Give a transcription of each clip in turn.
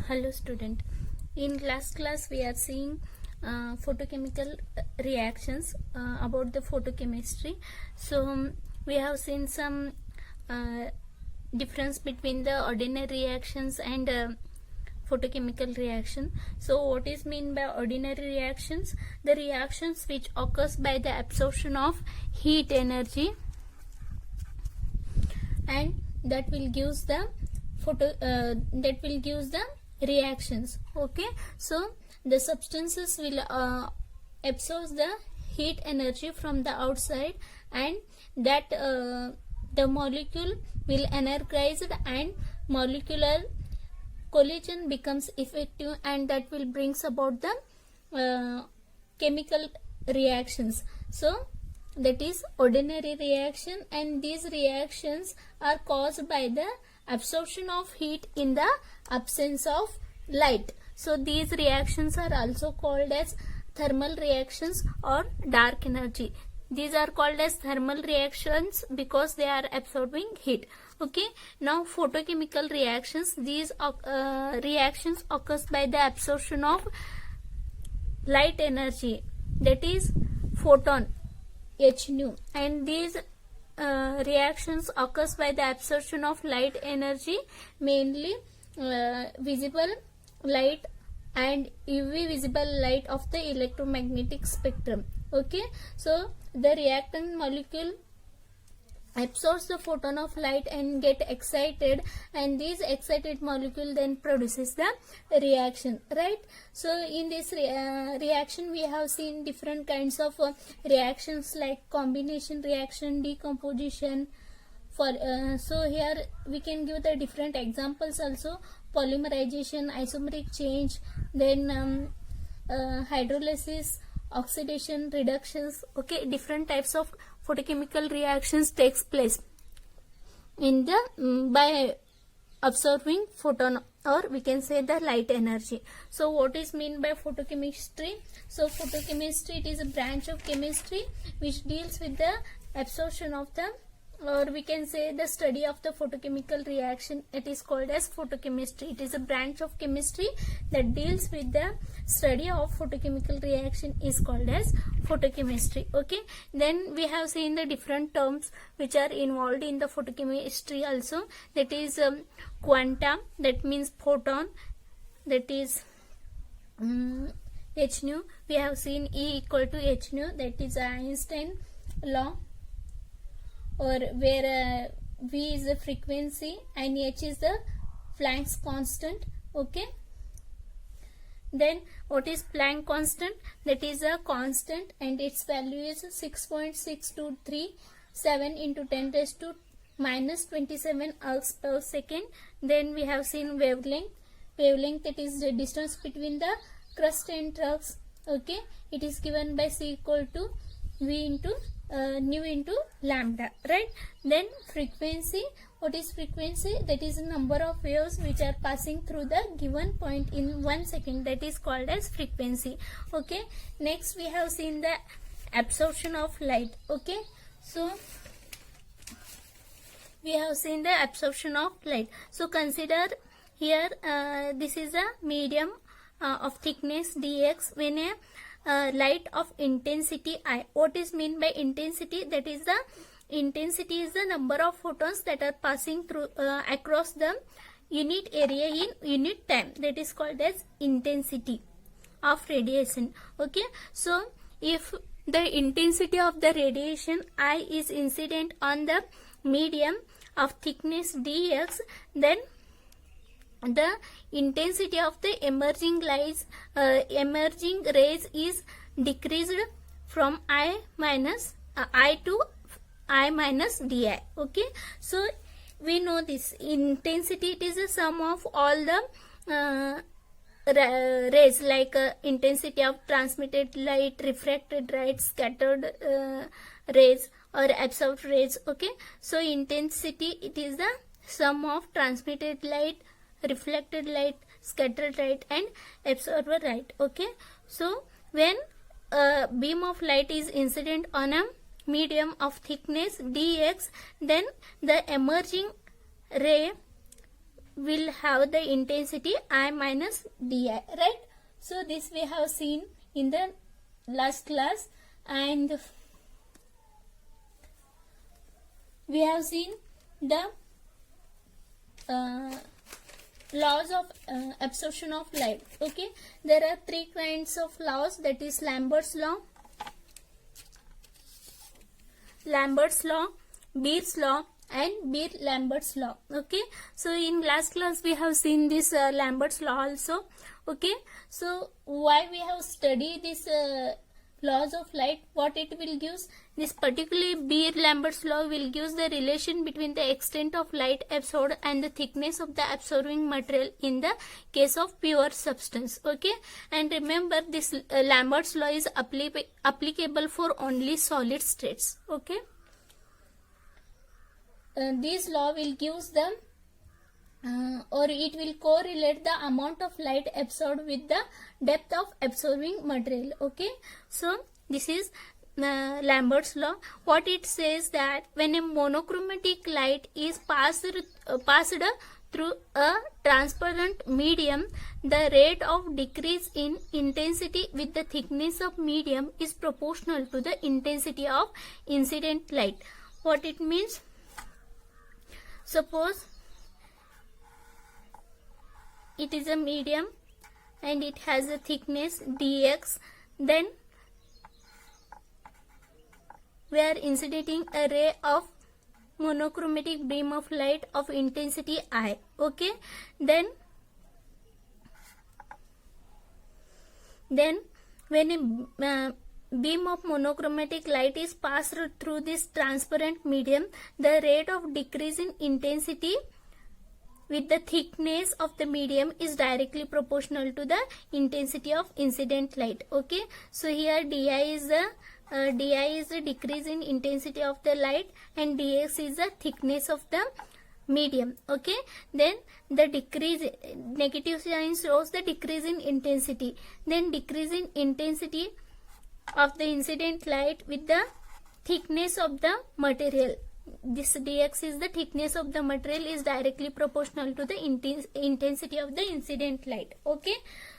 Hello student. In last class we are seeing photochemical reactions about the photochemistry. So we have seen some difference between the ordinary reactions and photochemical reaction. So what is mean by ordinary reactions? The reactions which occurs by the absorption of heat energy, and that will gives the reactions. Okay, so the substances will absorb the heat energy from the outside, and that the molecule will energized and molecular collision becomes effective, and that will brings about the chemical reactions. So that is ordinary reaction, and these reactions are caused by the absorption of heat in the absence of light. So these reactions are also called as thermal reactions or dark energy. These are called as thermal reactions because they are absorbing heat. Okay, now photochemical reactions, these reactions occurs by the absorption of light energy, that is photon h nu, and these reactions occurs by the absorption of light energy, mainly visible light and UV visible light of the electromagnetic spectrum. Okay, so the reactant molecule absorbs the photon of light and get excited, and this excited molecule then produces the reaction, right? So in this reaction we have seen different kinds of reactions like combination reaction, decomposition. For so here we can give the different examples also: polymerization, isomeric change, then hydrolysis, oxidation, reductions. Okay, different types of photochemical reactions takes place in the by absorbing photon, or we can say the light energy. So what is mean by photochemistry? So photochemistry, it is a branch of chemistry which deals with the absorption of the, or we can say the study of the photochemical reaction. It is called as photochemistry. It is a branch of chemistry that deals with the study of photochemical reaction, is called as photochemistry. Okay, then we have seen the different terms which are involved in the photochemistry also. That is quanta, that means photon, that is h nu. We have seen E equal to h nu, that is Einstein law, or where V is the frequency and H is the Planck's constant. Okay, then what is Planck constant? That is a constant, and its value is 6.6237 into 10 raised to minus 27 ergs per second. Then we have seen wavelength. Wavelength, that is the distance between the crust and trough. Okay, it is given by C equal to V into nu into lambda, right? Then frequency, what is frequency? That is the number of waves which are passing through the given point in 1 second, that is called as frequency. Okay, next we have seen the absorption of light. Okay, so we have seen the absorption of light. So consider here this is a medium of thickness dx when a light of intensity I. What is mean by intensity? That is the intensity is the number of photons that are passing through across the unit area in unit time. That is called as intensity of radiation. Okay, so if the intensity of the radiation I is incident on the medium of thickness dx, then the intensity of the emerging rays is decreased from I to I minus di. Okay, so we know this intensity, it is a sum of all the rays, like intensity of transmitted light, refracted light, scattered rays or absorbed rays. Okay, so intensity, it is the sum of transmitted light, reflected light, scattered light and absorbed light. Okay, so when a beam of light is incident on a medium of thickness dx, then the emerging ray will have the intensity I minus di, right? So this we have seen in the last class, and we have seen the laws of absorption of light. Okay, there are three kinds of laws, that is Lambert's law, Beer's law and Beer-Lambert's law. Okay, so in last class we have seen this Lambert's law also. Okay, so why we have studied this laws of light, what it will gives, this particularly Beer-Lambert's law will give the relation between the extent of light absorbed and the thickness of the absorbing material in the case of pure substance. Okay, and remember this Lambert's law is applicable for only solid states. Okay, this law will give them or it will correlate the amount of light absorbed with the depth of absorbing material. Okay, so this is Lambert's law. What it says that when a monochromatic light is passed through a transparent medium, the rate of decrease in intensity with the thickness of medium is proportional to the intensity of incident light. What it means? Suppose it is a medium and it has a thickness dx, then we are incidenting a ray of monochromatic beam of light of intensity I. Okay, then when a beam of monochromatic light is passed through this transparent medium, the rate of decrease in intensity with the thickness of the medium is directly proportional to the intensity of incident light. Okay, so here di is the decrease in intensity of the light and dx is the thickness of the medium. Okay, then the decrease, negative sign shows the decrease in intensity, then decrease in intensity of the incident light with the thickness of the material. This dx is the thickness of the material is directly proportional to the intensity of the incident light. Okay,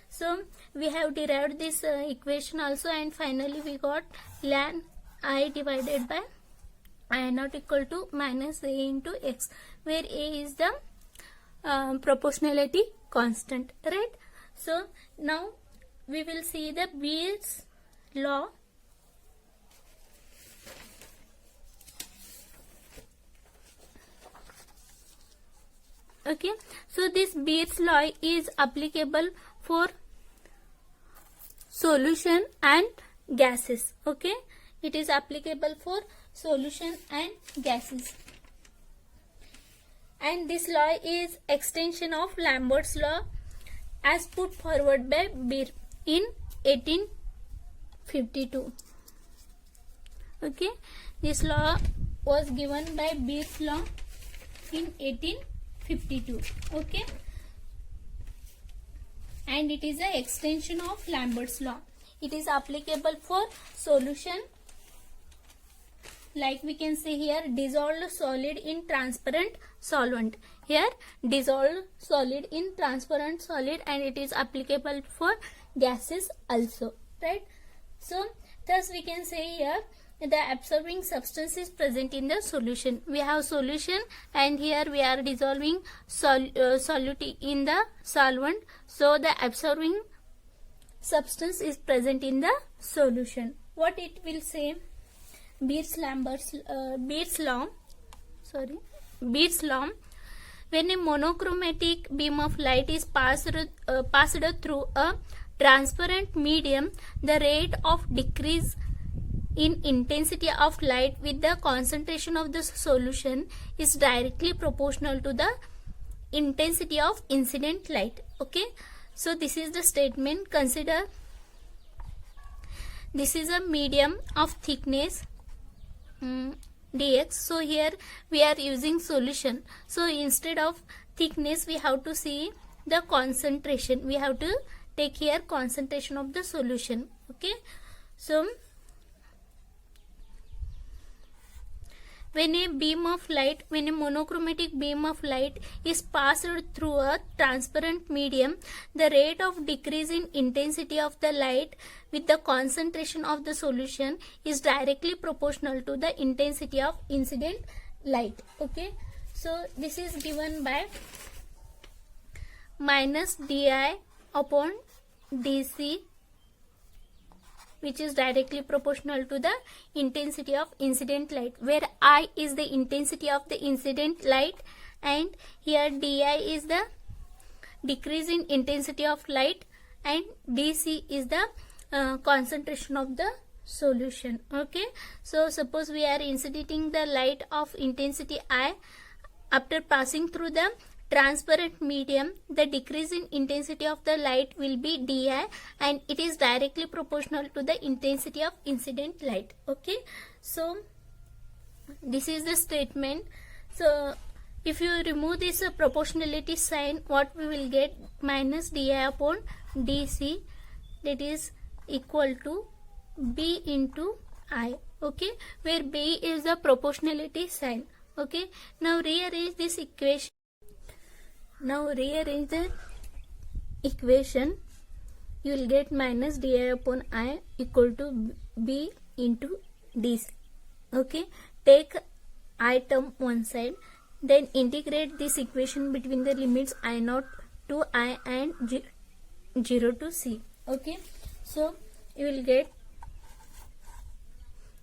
so we have derived this equation also, and finally we got ln I divided by I naught equal to minus a into x, where a is the proportionality constant, right? So now we will see the Beer's law. Okay, so this Beer's law is applicable for solution and gases. Okay, it is applicable for solution and gases, and this law is extension of Lambert's law as put forward by Beer in 1852. Okay, this law was given by Beer's law in 1852. Okay, and it is an extension of Lambert's law. It is applicable for solution, like we can say here dissolved solid in transparent solvent. Here dissolved solid in transparent solid, and it is applicable for gases also, right? So thus we can say here the absorbing substance is present in the solution. We have solution, and here we are dissolving solute in the solvent, so the absorbing substance is present in the solution. What it will say? Beer's law. When a monochromatic beam of light is passed through a transparent medium, the rate of decrease in intensity of light with the concentration of the solution is directly proportional to the intensity of incident light. Okay, so this is the statement. Consider this is a medium of thickness dx. So here we are using solution, so instead of thickness we have to see the concentration. We have to take here concentration of the solution. Okay, so when a monochromatic beam of light is passed through a transparent medium, the rate of decrease in intensity of the light with the concentration of the solution is directly proportional to the intensity of incident light. Okay, so this is given by minus di upon dc, which is directly proportional to the intensity of incident light, where I is the intensity of the incident light and here di is the decrease in intensity of light and dc is the concentration of the solution. Okay, so suppose we are incidentting the light of intensity I. After passing through the transparent medium, the decrease in intensity of the light will be di and it is directly proportional to the intensity of incident light. Okay, so this is the statement. So if you remove this proportionality sign, what we will get? Minus di upon dc, that is equal to b into I. Okay, where b is the proportionality sign. Okay, now rearrange this equation. Now rearrange the equation. You will get minus di upon I equal to b into dc. Okay, take I term one side, then integrate this equation between the limits I0 to I and 0 to c. Okay, so you will get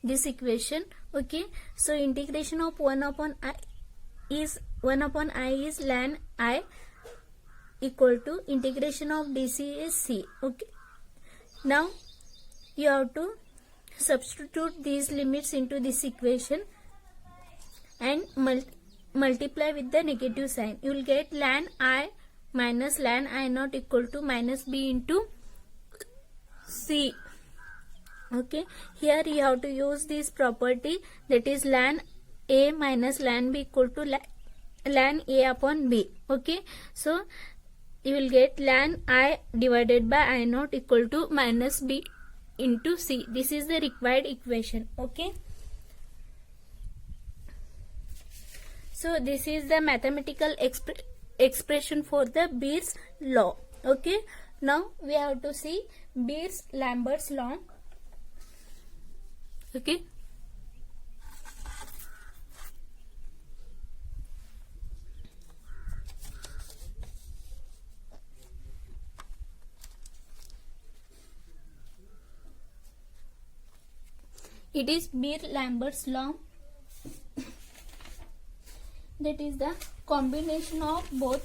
this equation. Okay, so integration of 1 upon I is ln I equal to integration of dc is c. Okay, now you have to substitute these limits into this equation and multiply with the negative sign. You will get ln I minus ln I0 equal to minus b into c. Okay, here you have to use this property, that is ln a minus ln b equal to ln a upon b. Okay, so you will get ln I divided by I0 equal to minus b into c. This is the required equation. Okay, so this is the mathematical expression for the Beer's law. Okay, now we have to see Beer-Lambert's law. Okay, it is Beer-Lambert's law. That is the combination of both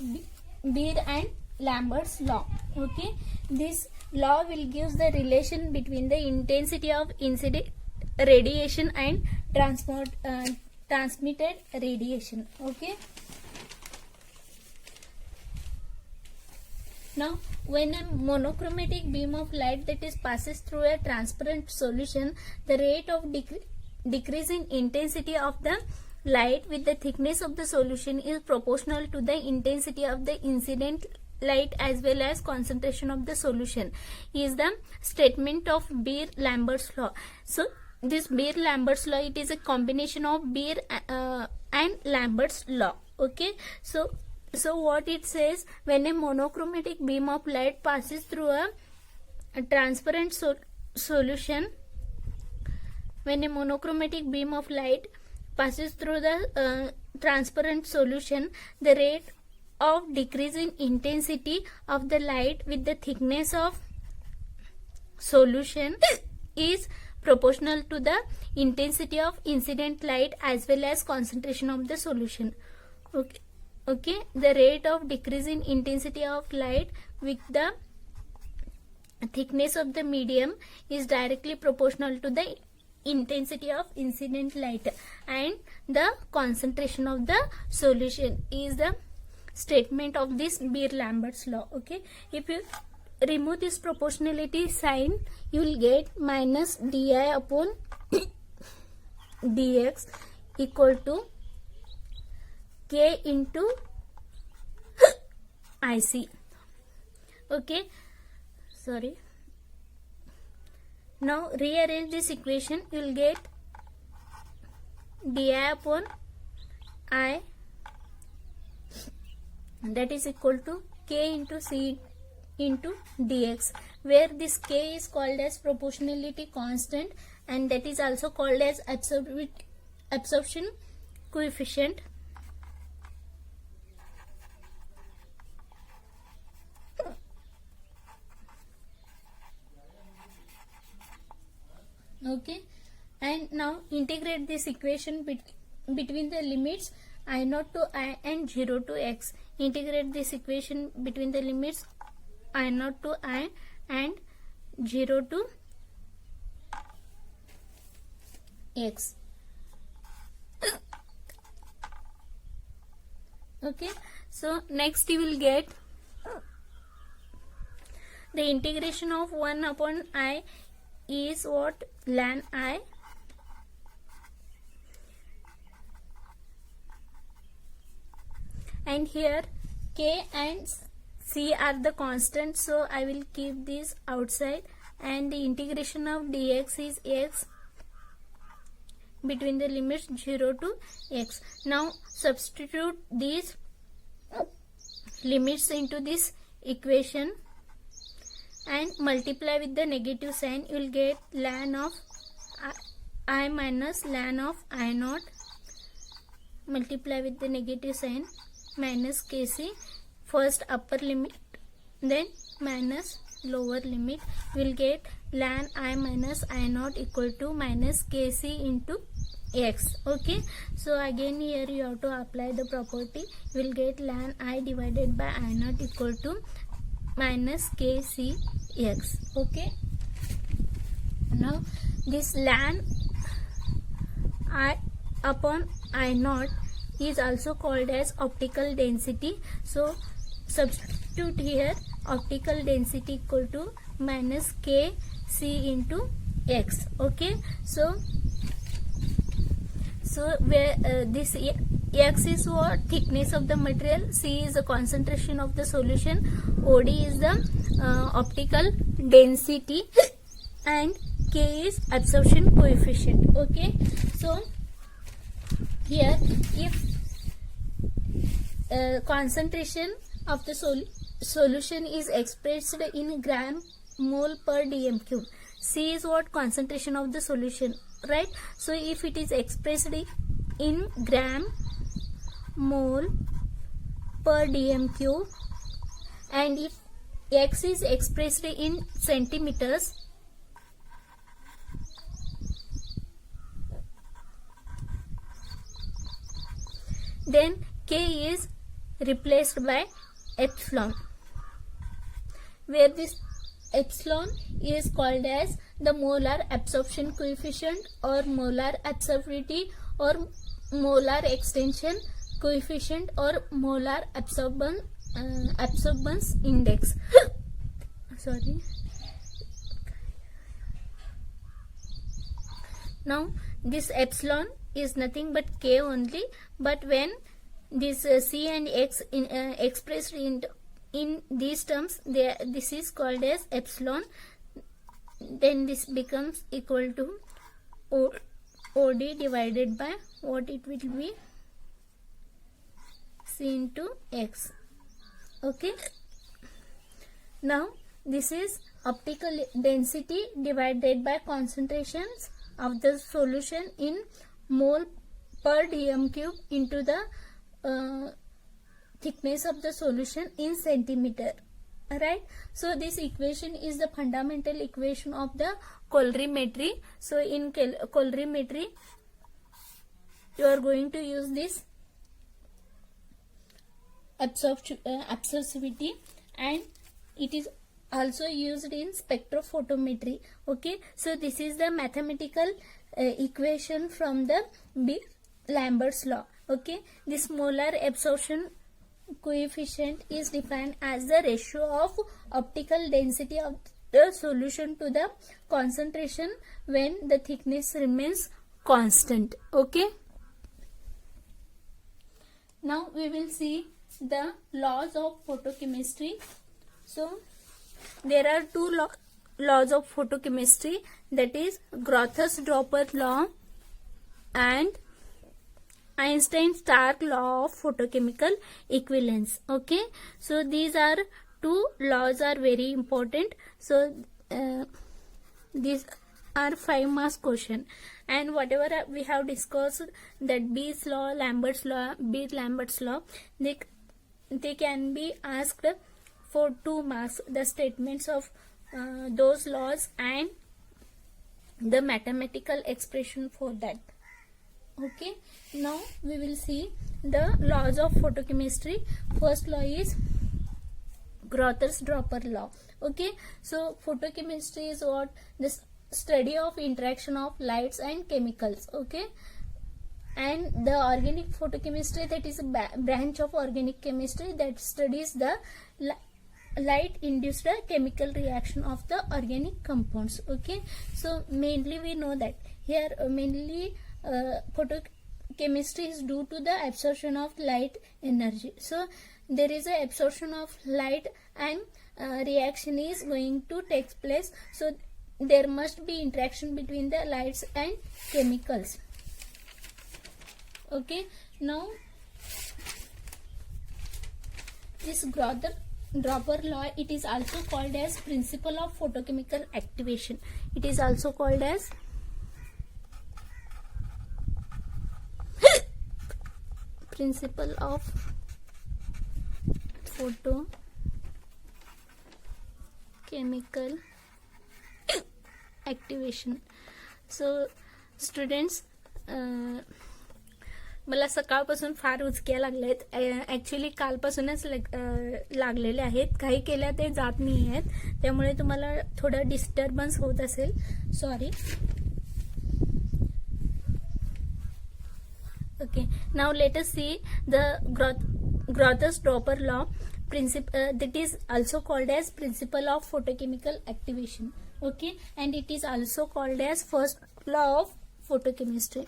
Beer and Lambert's law. Okay, this law will give the relation between the intensity of incident radiation and transmitted radiation. Okay, now when a monochromatic beam of light that is passes through a transparent solution, the rate of decrease in intensity of the light with the thickness of the solution is proportional to the intensity of the incident light as well as concentration of the solution, is the statement of Beer-Lambert's law. So this Beer-Lambert's law, it is a combination of Beer and Lambert's law. Okay, so what it says, when a monochromatic beam of light passes through a transparent solution, when a monochromatic beam of light passes through the transparent solution, the rate of decrease in intensity of the light with the thickness of solution is proportional to the intensity of incident light as well as concentration of the solution. Okay, the rate of decrease in intensity of light with the thickness of the medium is directly proportional to the intensity of incident light and the concentration of the solution, is the statement of this Beer-Lambert's law. Okay, if you remove this proportionality sign, you will get minus di upon dx equal to k into IC. Okay, sorry. Now rearrange this equation, you will get di upon I, that is equal to k into c into dx, where this k is called as proportionality constant, and that is also called as absorption coefficient. Okay, and now integrate this equation between the limits I0 to I and 0 to x. Integrate this equation between the limits I0 to I and 0 to x. Okay, so next you will get the integration of 1 upon I is what? Ln I, and here k and c are the constants, so I will keep this outside, and the integration of dx is x between the limits 0 to x. Now substitute these limits into this equation and multiply with the negative sign. You will get ln of I minus ln of I0, multiply with the negative sign, minus kc, first upper limit then minus lower limit. You will get ln I minus I0 equal to minus kc into x. Okay, so again here you have to apply the property. You will get ln I divided by I0 equal to minus kc x. Okay, now this ln I upon I0 is also called as optical density. So substitute here optical density equal to minus kc into x. Okay, so where this x is what? Thickness of the material, c is the concentration of the solution, od is the optical density, and k is absorption coefficient. Okay, so here if concentration of the solution is expressed in gram mole per dm cube, c is what? Concentration of the solution, right? So if it is expressed in gram mole per dm cube, and if x is expressed in centimeters, then k is replaced by epsilon, where this epsilon is called as the molar absorption coefficient or molar absorptivity or molar extension coefficient or molar absorbance index. Sorry. Now this epsilon is nothing but k only, but when this c and x expressed in these terms, this is called as epsilon, then this becomes equal to od divided by what it will be? C into x. Okay, now this is optical density divided by concentrations of the solution in mole per dm cube into the thickness of the solution in centimeter, right? So this equation is the fundamental equation of the colorimetry. So in colorimetry you are going to use this absorptivity, and it is also used in spectrophotometry. Okay, so this is the mathematical equation from the Lambert's law. Okay, this molar absorption coefficient is defined as the ratio of optical density of the solution to the concentration when the thickness remains constant. Okay, now we will see the laws of photochemistry. So there are two laws of photochemistry, that is Grothus-Dorper law and Einstein's Stark law of photochemical equivalence. Okay, so these are two laws are very important. So these are 5 marks question, and whatever we have discussed, that Beer's law, Lambert's law, Lambert's law, they can be asked for 2 marks, the statements of those laws and the mathematical expression for that. Okay, now we will see the laws of photochemistry. First law is Groters-Dropper law. Okay, so photochemistry is what? This study of interaction of lights and chemicals. Okay, and the organic photochemistry, that is a branch of organic chemistry that studies the light induced chemical reaction of the organic compounds. Okay, so mainly we know that here mainly photochemistry is due to the absorption of light energy. So there is a absorption of light and reaction is going to take place. So there must be interaction between the lights and chemicals. Okay, now this Groters-Dropper law, it is also called as principle of photochemical activation. It is also called as principle of photochemical activation. So students, मला सकाळपासून फार उचक्या लागल्यात. Actually कालपासूनच लागलेले आहेत. काही केल्या ते जात नाही आहेत, त्यामुळे तुम्हाला थोडं डिस्टर्बन्स होत असेल, sorry. Okay, now let us see the Groters-Dropper law principle, that is also called as principle of photochemical activation. Okay, and it is also called as first law of photochemistry.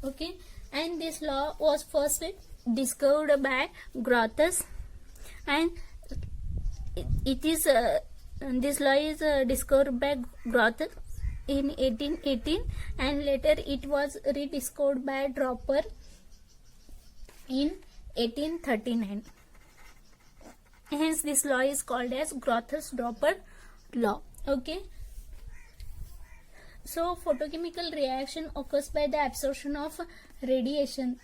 Okay, and this law was first discovered by Groters, and it is this law is discovered by Groters in 1818, and later it was rediscovered by Dropper in 1839. Hence this law is called as Groters-Dropper law. Okay, so photochemical reaction occurs by the absorption of radiation.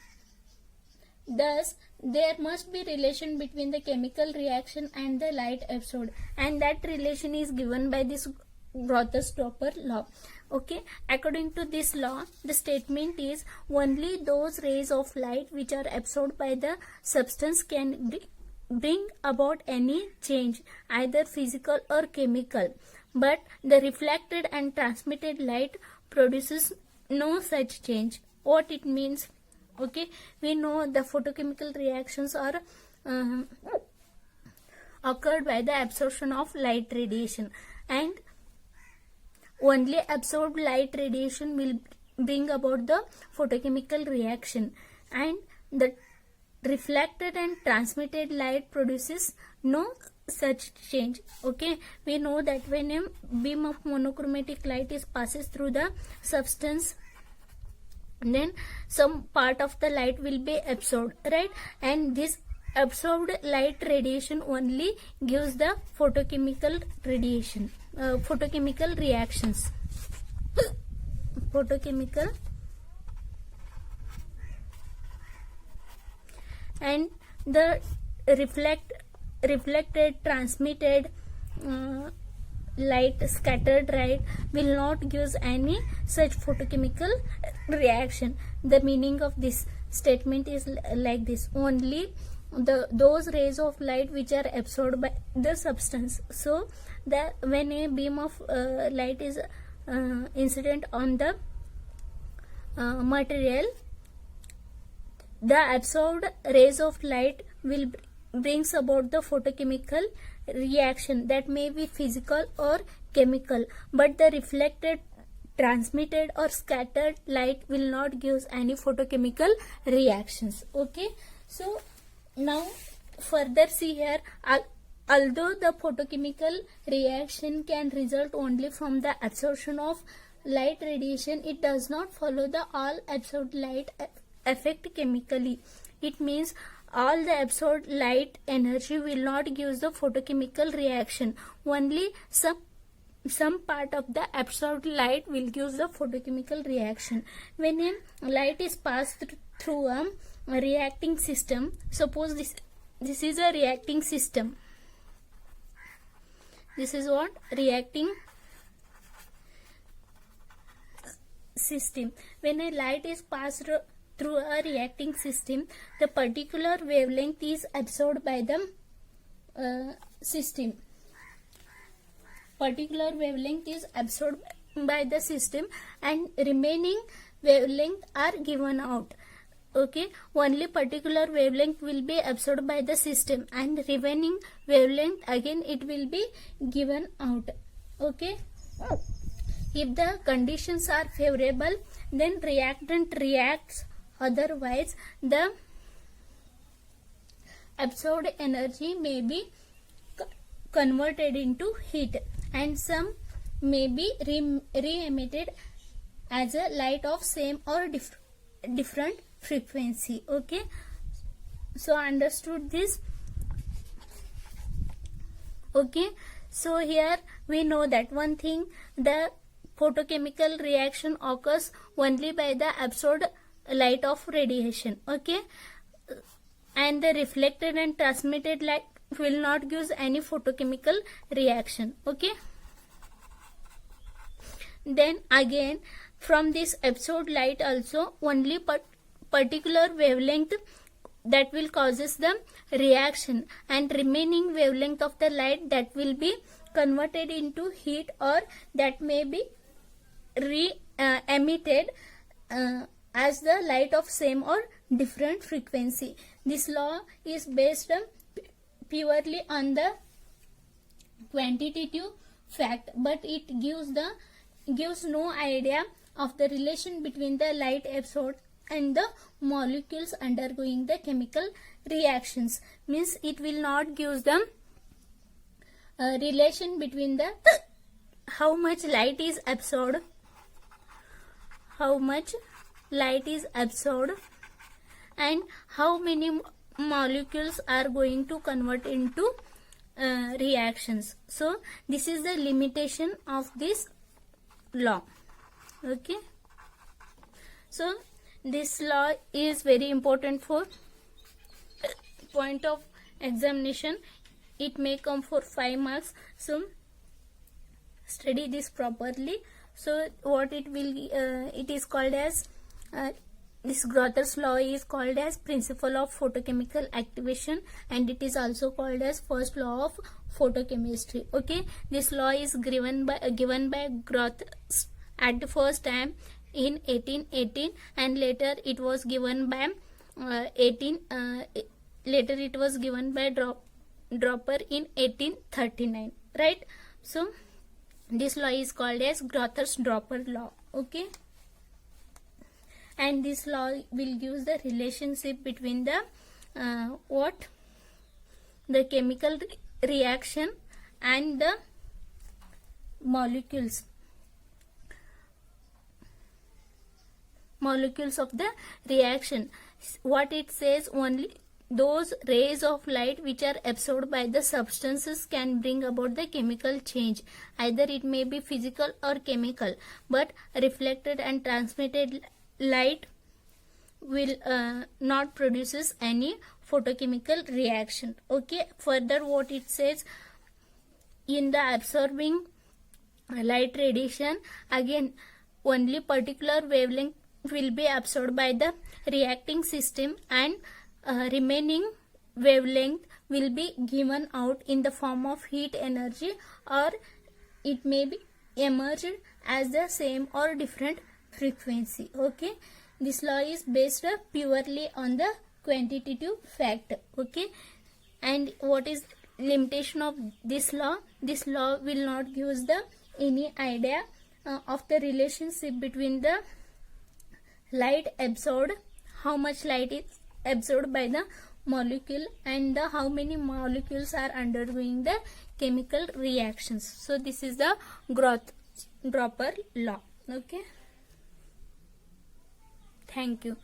Thus, there must be relation between the chemical reaction and the light absorbed, and that relation is given by this Groters-Dropper law. Okay, according to this law, the statement is only those rays of light which are absorbed by the substance can bring about any change, either physical or chemical, but the reflected and transmitted light produces no such change. What it means? Okay, we know the photochemical reactions are occurred by the absorption of light radiation, and only absorbed light radiation will bring about the photochemical reaction, and the reflected and transmitted light produces no such change. Okay, we know that when a beam of monochromatic light is passes through the substance, then some part of the light will be absorbed, right? And this absorbed light radiation only gives the photochemical radiation, photochemical reactions. Photochemical, and the reflected, transmitted light, scattered light will not give any such photochemical reaction. The meaning of this statement is like this: only those rays of light which are absorbed by the substance. So when a beam of light is incident on the material, the absorbed rays of light will brings about the photochemical reaction, that may be physical or chemical, but the reflected, transmitted or scattered light will not give any photochemical reactions. Okay, So now further see here, although the photochemical reaction can result only from the absorption of light radiation, it does not follow the all absorbed light effect chemically. It means all the absorbed light energy will not give the photochemical reaction. Only some part of the absorbed light will give the photochemical reaction. When a light is passed through a reacting system, suppose this is a reacting system. This is what? Reacting system. When a light is passed through a reacting system, the particular wavelength is absorbed by the system. Particular wavelength is absorbed by the system and remaining wavelength are given out. Okay, only particular wavelength will be absorbed by the system and remaining wavelength again it will be given out. Okay, if the conditions are favorable, then reactant reacts, otherwise the absorbed energy may be converted into heat and some may be re-emitted as a light of same or different frequency. Okay, so understood this? Okay, so here we know that one thing, the photochemical reaction occurs only by the absorbed light of radiation. Okay, and the reflected and transmitted light will not give any photochemical reaction. Okay, then again from this absorbed light also only particular wavelength that will causes the reaction and remaining wavelength of the light that will be converted into heat or that may be emitted as the light of same or different frequency. This law is based purely on the quantitative fact, but it gives no idea of the relation between the light absorbed and the molecules undergoing the chemical reactions. Means it will not give them relation between the how much light is absorbed, and how many molecules are going to convert into reactions. So this is the limitation of this law. Okay, so this law is very important for point of examination. It may come for 5 marks, so study this properly. So what it will it is called as this Grother's law is called as principle of photochemical activation, and it is also called as first law of photochemistry. Okay, this law is given by Grother at the first time in 1818, and later it was given by Draper in 1839, right? So this law is called as Grother's Draper law. Okay, and this law will give the relationship between the the chemical reaction and the molecules of the reaction. What it says, only those rays of light which are absorbed by the substances can bring about the chemical change. Either it may be physical or chemical, but reflected and transmitted light will not produces any photochemical reaction. Okay, further what it says, in the absorbing light radiation, again only particular wavelength will be absorbed by the reacting system and remaining wavelength will be given out in the form of heat energy, or it may be emerged as the same or different frequency. Okay, this law is based purely on the quantitative fact. Okay, and what is limitation of this law? This law will not give the any idea of the relationship between the light absorbed, how much light is absorbed by the molecule, and the how many molecules are undergoing the chemical reactions. So this is the Dropper law. Okay, thank you.